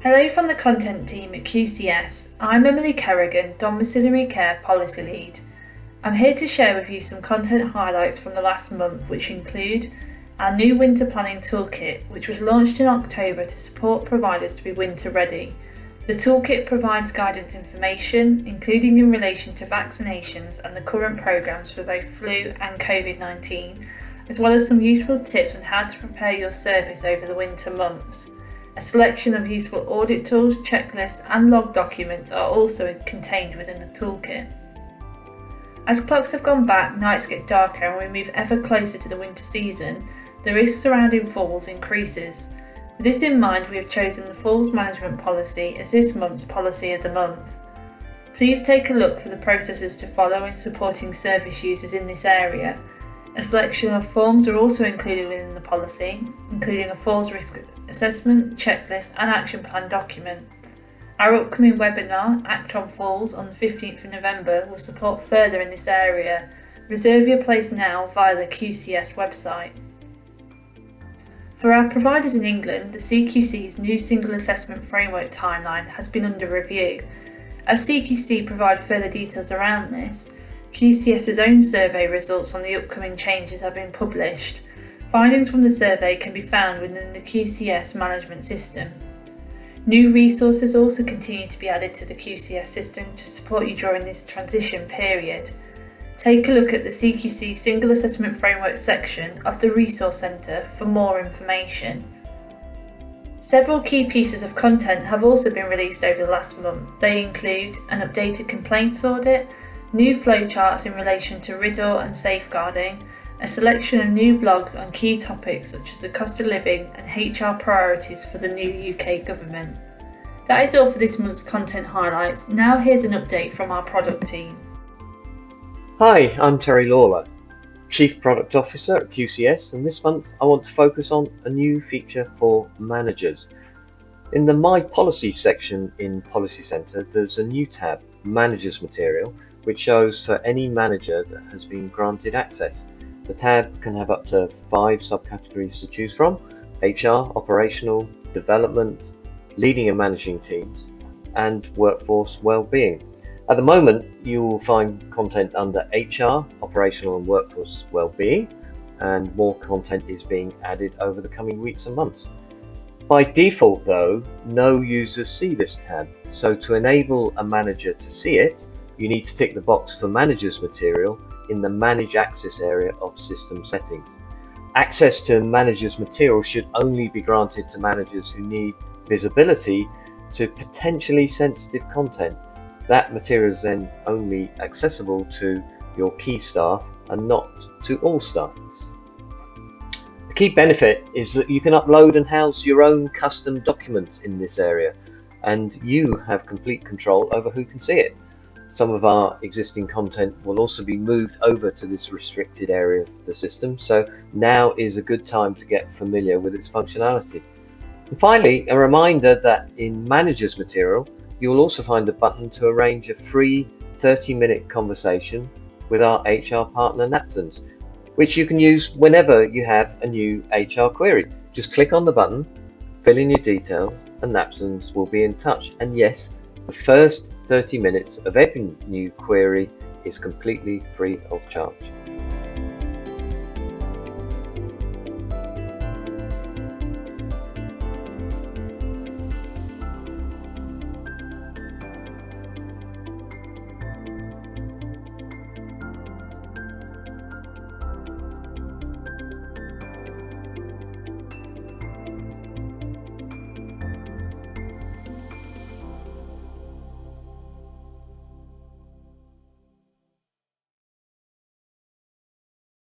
Hello from the content team at QCS. I'm Emily Kerrigan, Domiciliary Care Policy Lead. I'm here to share with you some content highlights from the last month, which include our new winter planning toolkit, which was launched in October to support providers to be winter ready. The toolkit provides guidance information, including in relation to vaccinations and the current programmes for both flu and COVID-19, as well as some useful tips on how to prepare your service over the winter months. A selection of useful audit tools, checklists and log documents are also contained within the toolkit. As clocks have gone back, nights get darker and we move ever closer to the winter season, the risk surrounding falls increases. With this in mind, we have chosen the Falls Management Policy as this month's Policy of the Month. Please take a look for the processes to follow in supporting service users in this area. A selection of forms are also included within the policy, including a falls risk assessment, checklist and action plan document. Our upcoming webinar, Act on Falls, on the 15th of November will support further in this area. Reserve your place now via the QCS website. For our providers in England, the CQC's new Single Assessment Framework timeline has been under review. As CQC provide further details around this, QCS's own survey results on the upcoming changes have been published. Findings from the survey can be found within the QCS management system. New resources also continue to be added to the QCS system to support you during this transition period. Take a look at the CQC Single Assessment Framework section of the Resource Centre for more information. Several key pieces of content have also been released over the last month. They include an updated complaints audit, new flowcharts in relation to RIDDOR and safeguarding, a selection of new blogs on key topics such as the cost of living and HR priorities for the new UK government. That is all for this month's content highlights. Now here's an update from our product team. Hi, I'm Terry Lawler, Chief Product Officer at QCS, and this month I want to focus on a new feature for managers. In the My Policy section in Policy Centre, there's a new tab, Managers Material, which shows for any manager that has been granted access. The tab can have up to 5 subcategories to choose from: HR, operational, development, leading and managing teams, and workforce well-being. At the moment, you will find content under HR, operational and workforce well-being, and more content is being added over the coming weeks and months. By default though, no users see this tab, so to enable a manager to see it, you need to tick the box for Managers Material in the Manage Access area of System Settings. Access to Managers Material should only be granted to managers who need visibility to potentially sensitive content. That material is then only accessible to your key staff and not to all staff. The key benefit is that you can upload and house your own custom documents in this area, and you have complete control over who can see it. Some of our existing content will also be moved over to this restricted area of the system, so now is a good time to get familiar with its functionality. And finally, a reminder that in Managers Material, you will also find a button to arrange a free 30-minute conversation with our HR partner Napsons, which you can use whenever you have a new HR query. Just click on the button, fill in your details, and Napsons will be in touch. And yes, the first 30 minutes of every new query is completely free of charge.